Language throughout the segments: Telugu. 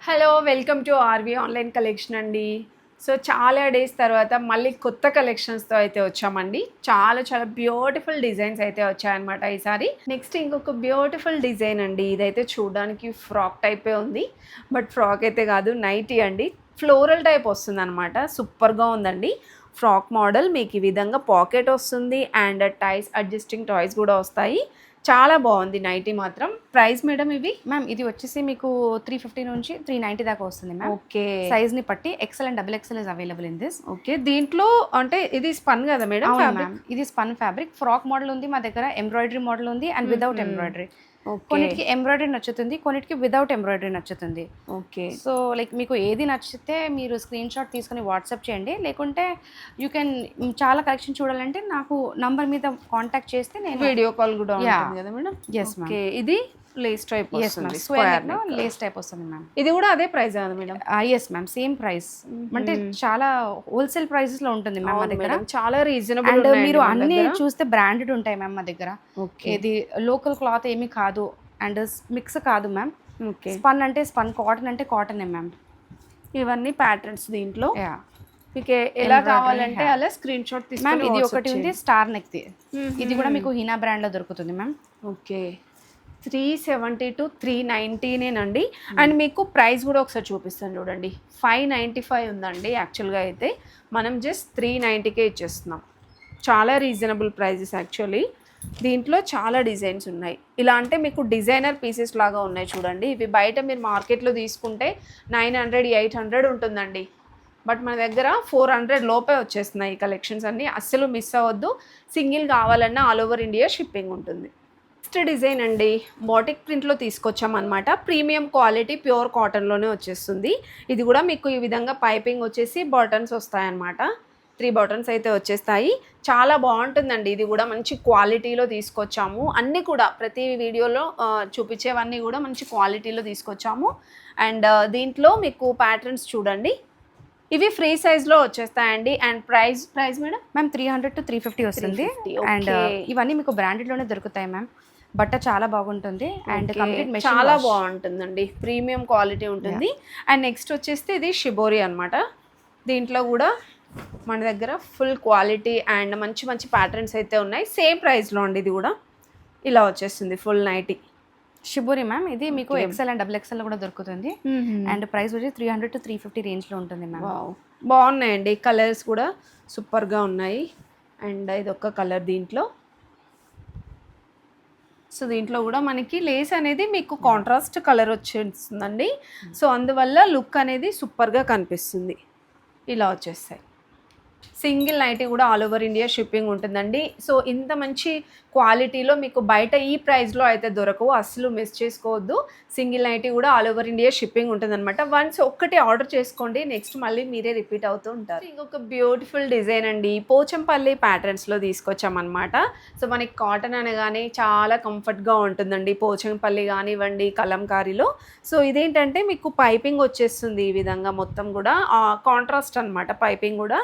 Hello welcome to RV online collection అండి. సో చాలా డేస్ తర్వాత మళ్ళీ కొత్త కలెక్షన్స్తో అయితే వచ్చామండి. చాలా బ్యూటిఫుల్ డిజైన్స్ అయితే వచ్చాయన్నమాట ఈసారి. నెక్స్ట్ ఇంకొక బ్యూటిఫుల్ డిజైన్ అండి. ఇదైతే చూడడానికి ఫ్రాక్ టైపే ఉంది, బట్ ఫ్రాక్ అయితే కాదు, నైటీ అండి. ఫ్లోరల్ టైప్ వస్తుంది అనమాట. సూపర్గా ఉందండి. ఫ్రాక్ మోడల్ మీకు ఈ విధంగా పాకెట్ వస్తుంది అండ్ టైస్ అడ్జస్టింగ్ టాయ్స్ కూడా వస్తాయి. చాలా బాగుంది నైటీ మాత్రం. ప్రైస్ మేడం ఇవి? మ్యామ్ ఇది వచ్చేసి మీకు 350 నుంచి 390 దాకా వస్తుంది మ్యామ్. ఓకే, సైజ్ ని బట్టి XL and double XL is available in this. Okay. దీంట్లో అంటే ఇది స్పన్ కదా మేడం? మ్యామ్ ఇది స్పన్ ఫ్యాబ్రిక్. ఫ్రాక్ మోడల్ ఉంది మా దగ్గర, ఎంబ్రాయిడరీ మోడల్ ఉంది అండ్ వితౌట్ ఎంబ్రాయిడరీ. కొన్నిటికి ఎంబ్రాయిడరీ నచ్చుతుంది, కొన్నిటికి వితౌట్ ఎంబ్రాయిడరీ నచ్చుతుంది. ఓకే. సో లైక్ మీకు ఏది నచ్చితే మీరు స్క్రీన్ షాట్ తీసుకుని వాట్సాప్ చేయండి, లేకుంటే యూ కెన్ చాలా కలెక్షన్ చూడాలంటే నాకు నంబర్ మీద కాంటాక్ట్ చేస్తే నేను వీడియో కాల్ కూడా ఉంటుంది కదా మేడం? Yes ma'am. ఓకే. ఇది లేస్ టైప్ వస్తుంది, స్క్వేర్ లేస్ టైప్ వస్తుంది మ్యామ్. ఇది కూడా అదే ప్రైస్ కదా madam? Yes ma'am, same price. అంటే చాలా హోల్సేల్ ప్రైసెస్ లో ఉంటుంది మ్యామ్ మా దగ్గర. చాలా రీజనబుల్. అండ్ మీరు అన్ని చూస్తే బ్రాండెడ్ ఉంటాయి మ్యామ్ మా దగ్గర. ఓకే. ఇది లోకల్ క్లాత్ ఏమీ కాదు అండ్ మిక్స్ కాదు మ్యామ్. ఓకే. స్పన్ అంటే స్పన్, కాటన్ అంటే కాటనే మ్యామ్. ఇవన్నీ ప్యాటర్న్స్ దీంట్లో మీకు ఎలా కావాలంటే అలా స్క్రీన్ షాట్ మ్యామ్. తీసుకొని ఇది ఒకటి ఉంది స్టార్ నెక్ ది. ఇది కూడా మీకు హీనా బ్రాండ్ లో దొరుకుతుంది మ్యామ్. ఓకే. 370 to 390నేనండి. అండ్ మీకు ప్రైస్ కూడా ఒకసారి చూపిస్తాను చూడండి. 595 ఉందండి యాక్చువల్గా. అయితే మనం జస్ట్ 390కే ఇచ్చేస్తున్నాం. చాలా రీజనబుల్ ప్రైజెస్ యాక్చువల్లీ. దీంట్లో చాలా డిజైన్స్ ఉన్నాయి. ఇలా అంటే మీకు డిజైనర్ పీసెస్ లాగా ఉన్నాయి చూడండి. ఇవి బయట మీరు మార్కెట్లో తీసుకుంటే 900, 800 ఉంటుందండి. బట్ మన దగ్గర 400 లోపే వచ్చేస్తున్నాయి ఈ కలెక్షన్స్ అన్నీ. అస్సలు మిస్ అవ్వద్దు. సింగిల్ కావాలన్నా ఆల్ ఓవర్ ఇండియా షిప్పింగ్ ఉంటుంది. నెక్స్ట్ డిజైన్ అండి, బాటిక్ ప్రింట్లో తీసుకొచ్చామన్నమాట. ప్రీమియం క్వాలిటీ ప్యూర్ కాటన్లోనే వచ్చేస్తుంది. ఇది కూడా మీకు ఈ విధంగా పైపింగ్ వచ్చేసి బటన్స్ వస్తాయన్నమాట. 3 బటన్స్ అయితే వచ్చేస్తాయి. చాలా బాగుంటుందండి. ఇది కూడా మంచి క్వాలిటీలో తీసుకొచ్చాము. అన్నీ కూడా ప్రతి వీడియోలో చూపించేవన్నీ కూడా మంచి క్వాలిటీలో తీసుకొచ్చాము. అండ్ దీంట్లో మీకు ప్యాటర్న్స్ చూడండి. ఇవి ఫ్రీ సైజ్లో వచ్చేస్తాయండి. And price madam? Ma'am 300 to 350 వస్తుంది. అండ్ ఇవన్నీ మీకు బ్రాండెడ్లోనే దొరుకుతాయి మ్యామ్. బట్ట చాలా బాగుంటుంది అండ్ కంప్లీట్ మెషిన్ చాలా బాగుంటుందండి. ప్రీమియం క్వాలిటీ ఉంటుంది. అండ్ నెక్స్ట్ వచ్చేస్తే ఇది షిబోరి అనమాట. దీంట్లో కూడా మన దగ్గర ఫుల్ క్వాలిటీ అండ్ మంచి ప్యాటర్న్స్ అయితే ఉన్నాయి. సేమ్ ప్రైస్లో అండి. ఇది కూడా ఇలా వచ్చేస్తుంది ఫుల్ నైటీ. Shibori ma'am. ఇది మీకు ఎక్సెల్ అండ్ డబుల్ ఎక్సెల్ కూడా దొరుకుతుంది. అండ్ ప్రైస్ వచ్చి 300 to 350 రేంజ్లో ఉంటుంది మ్యామ్. బాగున్నాయండి. కలర్స్ కూడా సూపర్గా ఉన్నాయి. అండ్ ఇది ఒక కలర్ దీంట్లో. సో దీంట్లో కూడా మనకి లేస్ అనేది మీకు కాంట్రాస్ట్ కలర్ వచ్చేస్తుందండి. సో అందువల్ల లుక్ అనేది సూపర్గా కనిపిస్తుంది. ఇలా వచ్చేస్తాయి. సింగిల్ నైటీ కూడా ఆల్ ఓవర్ ఇండియా షిప్పింగ్ ఉంటుందండి. సో ఇంత మంచి క్వాలిటీలో మీకు బయట ఈ ప్రైస్లో అయితే దొరకవు. అస్సలు మిస్ చేసుకోవద్దు. సింగిల్ నైటీ కూడా ఆల్ ఓవర్ ఇండియా షిప్పింగ్ ఉంటుందన్నమాట. వన్స్ ఒక్కటి ఆర్డర్ చేసుకోండి, నెక్స్ట్ మళ్ళీ మీరే రిపీట్ అవుతూ ఉంటారు. ఇంకొక బ్యూటిఫుల్ డిజైన్ అండి, పోచంపల్లి ప్యాటర్న్స్లో తీసుకొచ్చామన్నమాట. సో మనకి కాటన్ అనగానే చాలా కంఫర్ట్గా ఉంటుందండి. పోచంపల్లి కానివ్వండి, కలంకారీలో. సో ఇదేంటంటే మీకు పైపింగ్ వచ్చేస్తుంది ఈ విధంగా మొత్తం కూడా కాంట్రాస్ట్ అనమాట. పైపింగ్ కూడా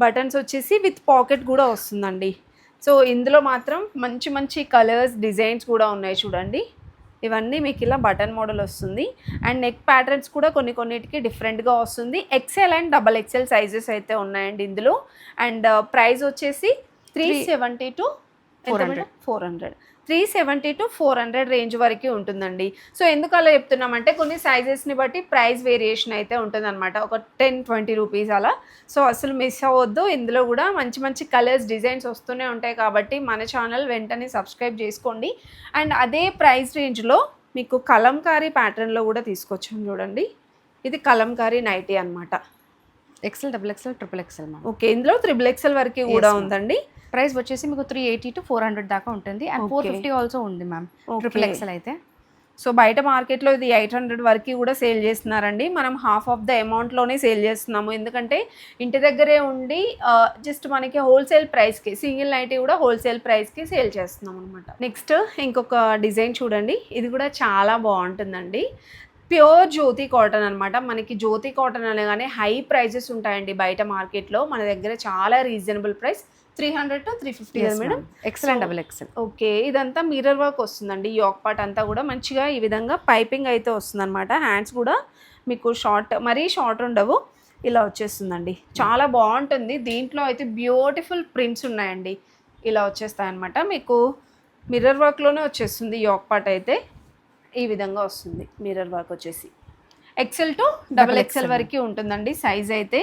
బటన్స్ వచ్చేసి విత్ పాకెట్ కూడా వస్తుందండి. సో ఇందులో మాత్రం మంచి కలర్స్, డిజైన్స్ కూడా ఉన్నాయి చూడండి. ఇవన్నీ మీకు ఇలా బటన్ మోడల్ వస్తుంది. అండ్ నెక్ ప్యాటర్న్స్ కూడా కొన్నిటికి డిఫరెంట్గా వస్తుంది. XL and double XL sizes అయితే ఉన్నాయండి ఇందులో. అండ్ ప్రైస్ వచ్చేసి 370 to 400. 370 to 400 రేంజ్ వరకు ఉంటుందండి. సో ఎందుకు అలా చెప్తున్నామంటే కొన్ని సైజెస్ని బట్టి ప్రైస్ వేరియేషన్ అయితే ఉంటుందన్నమాట. ఒక 10-20 రూపీస్ అలా. సో అసలు మిస్ అవ్వద్దు. ఇందులో కూడా మంచి కలర్స్, డిజైన్స్ వస్తూనే ఉంటాయి కాబట్టి మన ఛానల్ వెంటనే సబ్స్క్రైబ్ చేసుకోండి. అండ్ అదే ప్రైస్ రేంజ్లో మీకు కలంకారీ ప్యాటర్న్లో కూడా తీసుకొచ్చాం చూడండి. ఇది కలంకారీ నైటీ అనమాట. XL, double XL, triple XL ma'am. Okay. ఇందులో 3XL వరకు కూడా ఉందండి. ప్రైస్ వచ్చేసి మీకు 380 to 400 దాకా ఉంటుంది. అండ్ 450 ఆల్సో ఉంది మ్యామ్ ట్రిపుల్ ఎక్సెల్ అయితే. సో బయట మార్కెట్లో ఇది 800 వరకు కూడా సేల్ చేస్తున్నారండి. మనం హాఫ్ ఆఫ్ ద అమౌంట్లోనే సేల్ చేస్తున్నాము. ఎందుకంటే ఇంటి దగ్గరే ఉండి జస్ట్ మనకి హోల్సేల్ ప్రైస్కి, సింగిల్ నైటీ కూడా హోల్సేల్ ప్రైస్కి సేల్ చేస్తున్నాం అనమాట. నెక్స్ట్ ఇంకొక డిజైన్ చూడండి. ఇది కూడా చాలా బాగుంటుందండి. ప్యూర్ జ్యోతి కాటన్ అనమాట. మనకి జ్యోతి కాటన్ అనగానే హై ప్రైజెస్ ఉంటాయండి బయట మార్కెట్లో. మన దగ్గర చాలా రీజనబుల్ ప్రైస్ 300 to 350 కదా madam. XL and double XL. Okay, ఇదంతా మిర్రర్ వర్క్ వస్తుందండి. యోక్ పార్ట్ అంతా కూడా మంచిగా ఈ విధంగా పైపింగ్ అయితే వస్తుందన్నమాట. హ్యాండ్స్ కూడా మీకు మరీ షార్ట్ ఉండవు, ఇలా వచ్చేస్తుందండి. చాలా బాగుంటుంది. దీంట్లో అయితే బ్యూటిఫుల్ ప్రింట్స్ ఉన్నాయండి, ఇలా వచ్చేస్తాయన్నమాట. మీకు మిర్రర్ వర్క్లోనే వచ్చేస్తుంది యోక్ పార్ట్ అయితే. ఈ విధంగా వస్తుంది మిర్రర్ వర్క్ వచ్చేసి. ఎక్సెల్ టు డబుల్ ఎక్సెల్ వరకు ఉంటుందండి సైజ్ అయితే.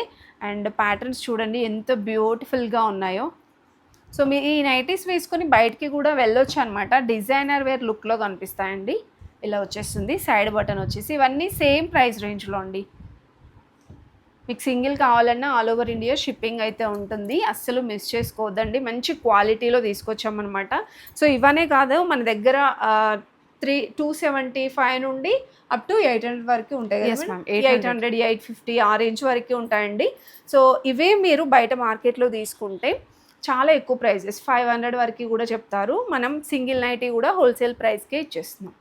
అండ్ ప్యాటర్న్స్ చూడండి ఎంత బ్యూటిఫుల్గా ఉన్నాయో. సో మీరు ఈ నైటీస్ వేసుకొని బయటికి కూడా వెళ్ళొచ్చు అనమాట. డిజైనర్ వేర్ లుక్లో కనిపిస్తాయండి. ఇలా వచ్చేస్తుంది. సైడ్ బటన్ వచ్చేసి ఇవన్నీ సేమ్ ప్రైస్ రేంజ్లో అండి. మీకు సింగిల్ కావాలన్నా ఆల్ ఓవర్ ఇండియా షిప్పింగ్ అయితే ఉంటుంది, అస్సలు మిస్ చేసుకోవద్దండి. మంచి క్వాలిటీలో తీసుకొచ్చామన్నమాట. సో ఇవనే కాదు, మన దగ్గర 275 నుండి అప్ టు 800 వరకు ఉంటాయి కదా. 800, 850 ఆ రేంజ్ వరకు ఉంటాయండి. సో ఇవే మీరు బయట మార్కెట్లో తీసుకుంటే చాలా ఎక్కువ ప్రైజెస్, 500 వరకు కూడా చెప్తారు. మనం సింగిల్ నైటీ కూడా హోల్సేల్ ప్రైస్కే ఇచ్చేస్తున్నాం.